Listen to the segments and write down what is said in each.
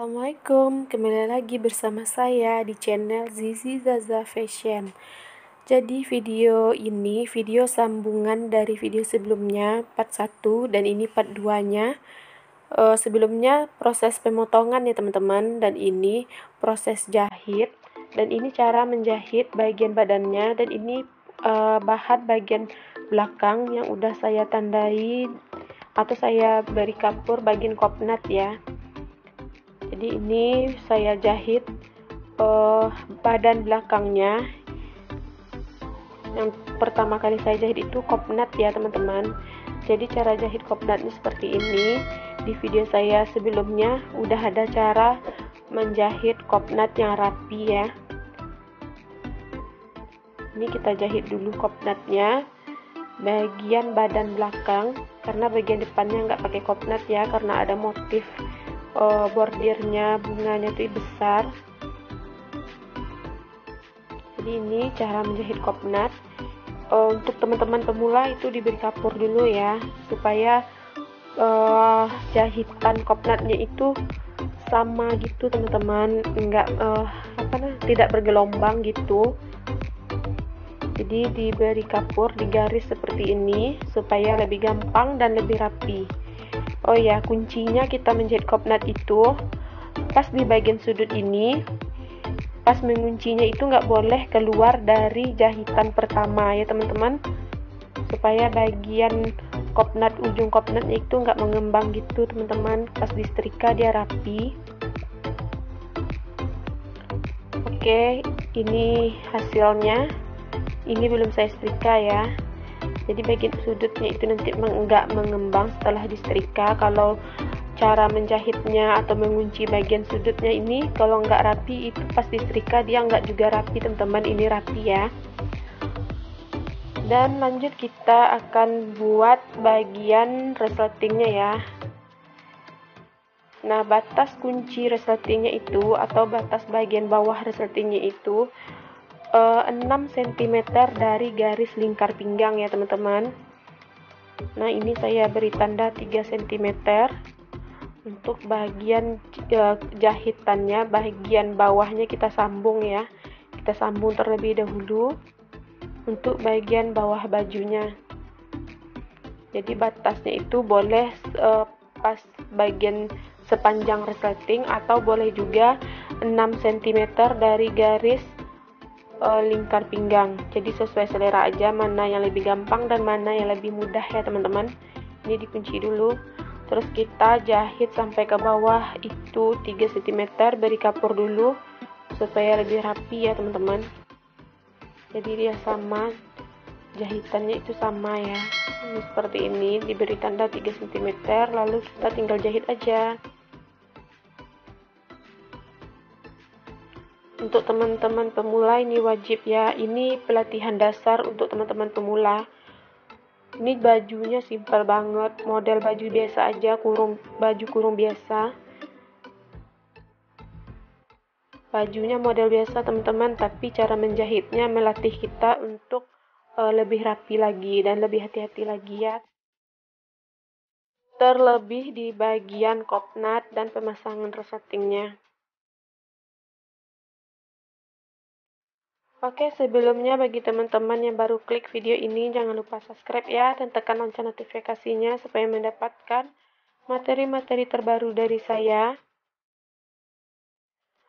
Assalamualaikum, kembali lagi bersama saya di channel Zizi Zaza Fashion. Jadi video ini video sambungan dari video sebelumnya part 1 dan ini part 2-nya. Sebelumnya proses pemotongan ya teman-teman, dan ini proses jahit, dan ini cara menjahit bagian badannya, dan ini bahan bagian belakang yang udah saya tandai atau saya beri kapur bagian kopnat ya. Jadi ini saya jahit badan belakangnya. Yang pertama kali saya jahit itu kopnat ya teman-teman. Jadi cara jahit kopnatnya seperti ini. Di video saya sebelumnya udah ada cara menjahit kopnat yang rapi ya. Ini kita jahit dulu kopnatnya bagian badan belakang, karena bagian depannya nggak pakai kopnat ya, karena ada motif bordirnya, bunganya itu besar. Jadi ini cara menjahit kopnat. Untuk teman-teman pemula itu diberi kapur dulu ya, supaya jahitan kopnatnya itu sama gitu teman-teman, enggak tidak bergelombang gitu. Jadi diberi kapur di garis seperti ini supaya lebih gampang dan lebih rapi. Oh ya, kuncinya kita menjahit kopnat itu pas di bagian sudut ini, pas menguncinya itu nggak boleh keluar dari jahitan pertama ya teman-teman, supaya bagian kopnat, ujung kopnatnya itu nggak mengembang gitu teman-teman. Pas disetrika dia rapi. Oke, ini hasilnya. Ini belum saya setrika ya. Jadi bagian sudutnya itu nanti nggak mengembang setelah disetrika. Kalau cara menjahitnya atau mengunci bagian sudutnya ini kalau nggak rapi, itu pas disetrika dia nggak juga rapi teman-teman. Ini rapi ya. Dan lanjut kita akan buat bagian resletingnya ya. Nah, batas kunci resletingnya itu atau batas bagian bawah resletingnya itu 6 cm dari garis lingkar pinggang ya teman-teman. Nah, ini saya beri tanda 3 cm. Untuk bagian jahitannya, bagian bawahnya kita sambung ya. Kita sambung terlebih dahulu untuk bagian bawah bajunya. Jadi batasnya itu boleh pas bagian sepanjang resleting, atau boleh juga 6 cm dari garis lingkar pinggang. Jadi sesuai selera aja, mana yang lebih gampang dan mana yang lebih mudah ya teman-teman. Ini dikunci dulu, terus kita jahit sampai ke bawah itu 3 cm, beri kapur dulu supaya lebih rapi ya teman-teman. Jadi dia sama, jahitannya itu sama ya. Ini seperti ini, diberi tanda 3 cm, lalu kita tinggal jahit aja. Untuk teman-teman pemula ini wajib ya, ini pelatihan dasar untuk teman-teman pemula. Ini bajunya simpel banget, model baju biasa aja, baju kurung biasa. Bajunya model biasa teman-teman, tapi cara menjahitnya melatih kita untuk lebih rapi lagi dan lebih hati-hati lagi ya. Terlebih di bagian kopnat dan pemasangan resletingnya. Oke, sebelumnya bagi teman-teman yang baru klik video ini, jangan lupa subscribe ya, dan tekan lonceng notifikasinya supaya mendapatkan materi-materi terbaru dari saya.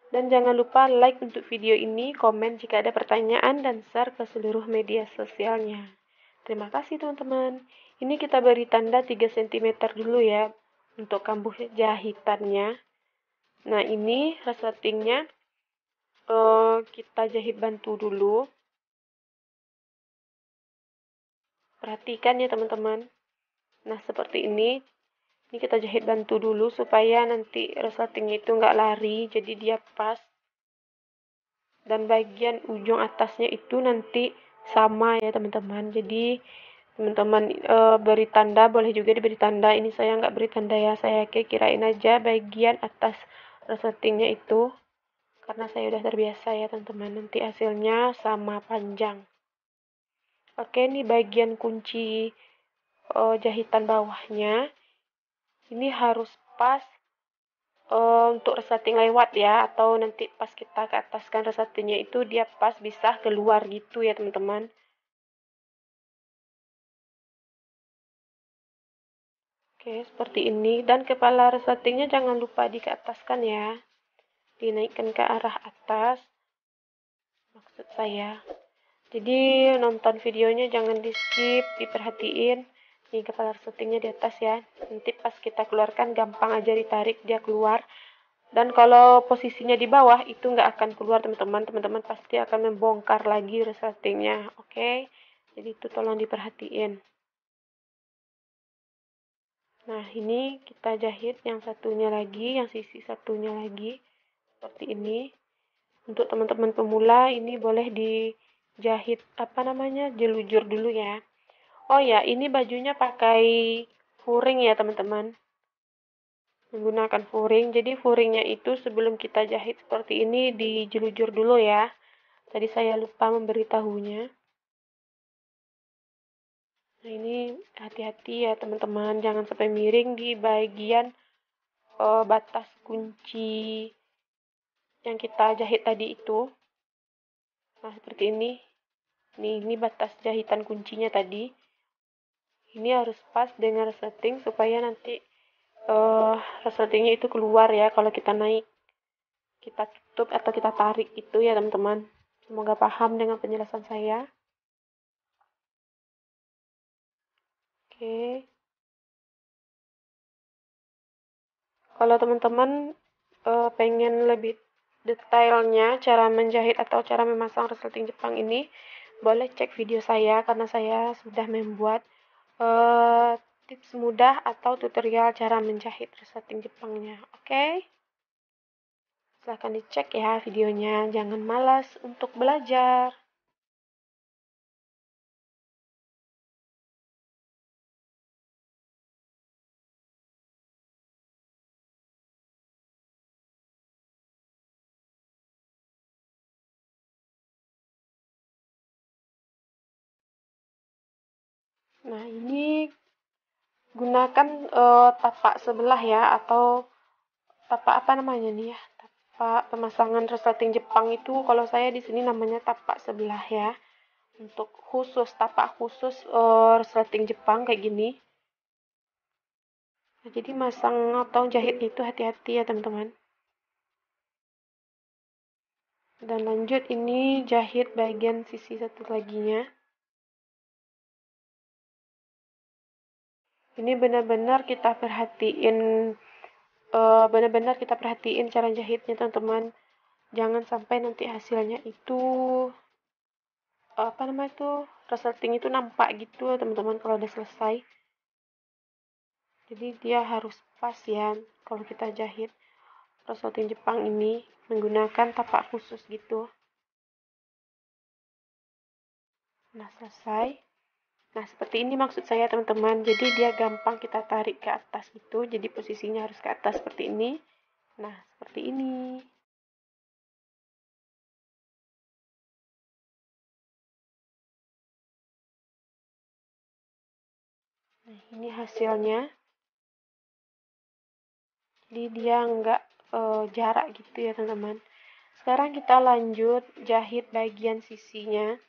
Dan jangan lupa like untuk video ini, komen jika ada pertanyaan, dan share ke seluruh media sosialnya. Terima kasih teman-teman. Ini kita beri tanda 3 cm dulu ya, untuk kambuh jahitannya. Nah, ini resletingnya kita jahit bantu dulu. Perhatikan ya teman-teman. Nah, seperti ini. Ini kita jahit bantu dulu supaya nanti resletingnya itu nggak lari, jadi dia pas. Dan bagian ujung atasnya itu nanti sama ya teman-teman. Jadi teman-teman beri tanda, boleh juga diberi tanda. Ini saya nggak beri tanda ya, saya kirain aja bagian atas resletingnya itu. Karena saya udah terbiasa ya teman-teman, nanti hasilnya sama panjang. Oke, ini bagian kunci jahitan bawahnya. Ini harus pas untuk resleting lewat ya, atau nanti pas kita ke ataskan resletingnya itu dia pas bisa keluar gitu ya teman-teman. Oke, seperti ini. Dan kepala resletingnya jangan lupa dikeataskan ya, dinaikkan ke arah atas maksud saya. Jadi nonton videonya jangan di skip, diperhatiin. Nih kepala resletingnya di atas ya. Nanti pas kita keluarkan gampang aja ditarik dia keluar. Dan kalau posisinya di bawah itu nggak akan keluar teman-teman. Teman-teman pasti akan membongkar lagi resletingnya. Oke? Jadi itu tolong diperhatiin. Nah ini kita jahit yang satunya lagi, yang sisi satunya lagi. Seperti ini. Untuk teman-teman pemula ini boleh dijahit apa namanya jelujur dulu ya. Oh ya, ini bajunya pakai furing ya teman-teman. Menggunakan furing. Jadi furingnya itu sebelum kita jahit seperti ini dijelujur dulu ya. Tadi saya lupa memberitahunya. Nah ini hati-hati ya teman-teman, jangan sampai miring di bagian batas kunci yang kita jahit tadi itu. Nah seperti ini. Ini batas jahitan kuncinya tadi. Ini harus pas dengan resleting supaya nanti resletingnya itu keluar ya kalau kita naik, kita tutup atau kita tarik itu ya teman-teman. Semoga paham dengan penjelasan saya. Oke. Kalau teman-teman pengen lebih detailnya cara menjahit atau cara memasang resleting Jepang ini, boleh cek video saya karena saya sudah membuat tips mudah atau tutorial cara menjahit resleting Jepangnya. Oke? Silahkan dicek ya videonya, jangan malas untuk belajar. Nah, ini gunakan tapak sebelah ya, atau tapak apa namanya nih ya? Tapak pemasangan resleting Jepang itu kalau saya di sini namanya tapak sebelah ya. Untuk khusus tapak khusus resleting Jepang kayak gini. Nah, jadi masang atau jahit itu hati-hati ya teman-teman. Dan lanjut ini jahit bagian sisi satu laginya. Ini benar-benar kita perhatiin cara jahitnya teman-teman. Jangan sampai nanti hasilnya itu apa namanya itu resleting itu nampak gitu teman-teman kalau udah selesai. Jadi dia harus pas ya kalau kita jahit resleting Jepang ini menggunakan tapak khusus gitu. Nah selesai. Nah seperti ini maksud saya teman-teman. Jadi dia gampang kita tarik ke atas gitu. Jadi posisinya harus ke atas seperti ini. Nah seperti ini. Nah ini hasilnya. Jadi dia nggak jarak gitu ya teman-teman. Sekarang kita lanjut jahit bagian sisinya,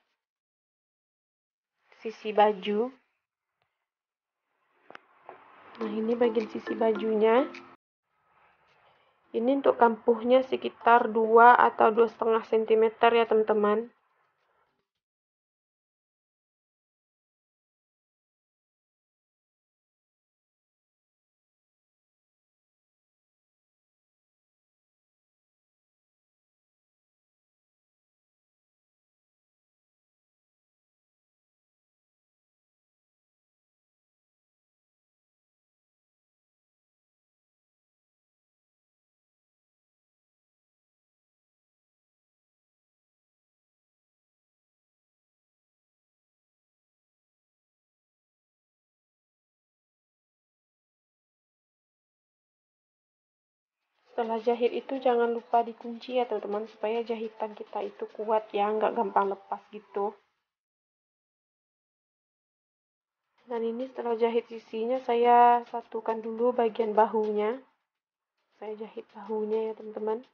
sisi baju. Nah ini bagian sisi bajunya. Ini untuk kampuhnya sekitar 2 atau 2,5 cm ya teman-teman. Setelah jahit itu jangan lupa dikunci ya teman-teman supaya jahitan kita itu kuat ya, nggak gampang lepas gitu. Dan ini setelah jahit sisinya saya satukan dulu bagian bahunya. Saya jahit bahunya ya teman-teman.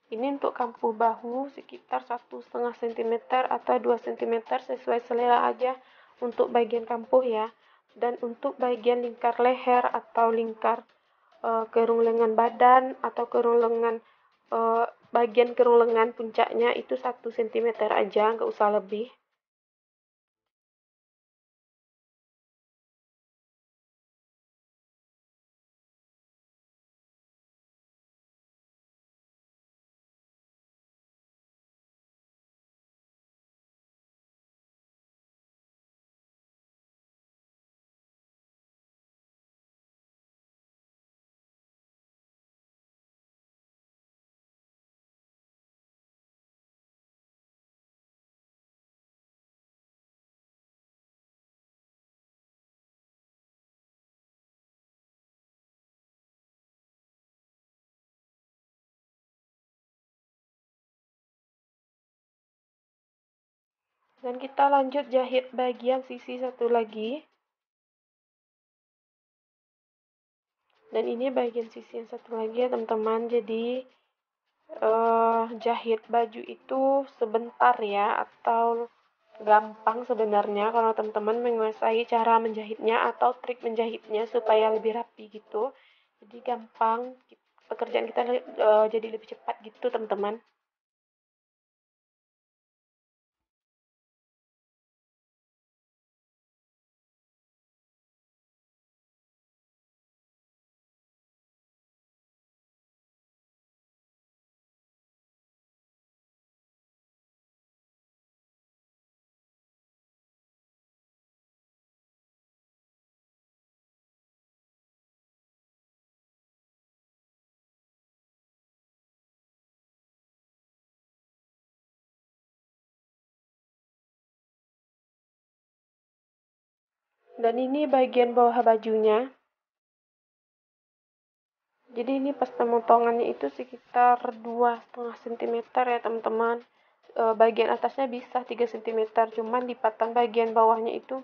Ini untuk kampuh bahu sekitar 1,5 cm atau 2 cm sesuai selera aja untuk bagian kampuh ya. Dan untuk bagian lingkar leher atau lingkar kerung lengan badan atau kerung lengan bagian kerung lengan puncaknya itu 1 cm aja, nggak usah lebih. Dan kita lanjut jahit bagian sisi satu lagi. Dan ini bagian sisi yang satu lagi ya teman-teman. Jadi jahit baju itu sebentar ya, atau gampang sebenarnya kalau teman-teman menguasai cara menjahitnya atau trik menjahitnya supaya lebih rapi gitu. Jadi gampang, pekerjaan kita jadi lebih cepat gitu teman-teman. Dan ini bagian bawah bajunya. Jadi ini pas pemotongannya itu sekitar 2,5 cm ya teman-teman. Bagian atasnya bisa 3 cm, cuman lipatan bagian bawahnya itu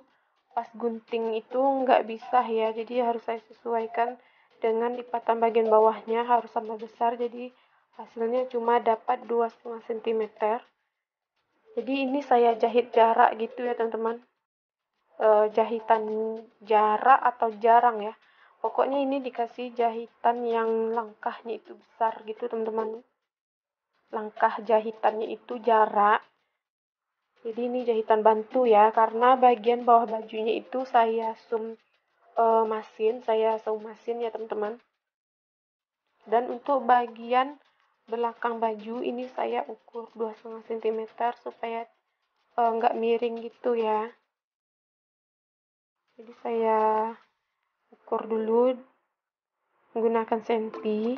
pas gunting itu nggak bisa ya. Jadi harus saya sesuaikan dengan lipatan bagian bawahnya harus sama besar. Jadi hasilnya cuma dapat 2,5 cm. Jadi ini saya jahit jarak gitu ya teman-teman. Jahitan jarak atau jarang ya. Pokoknya ini dikasih jahitan yang langkahnya itu besar gitu teman-teman. Langkah jahitannya itu jarak. Jadi ini jahitan bantu ya, karena bagian bawah bajunya itu saya saya sew masin ya teman-teman. Dan untuk bagian belakang baju ini saya ukur 2,5 cm supaya nggak miring gitu ya. Jadi saya ukur dulu menggunakan senti.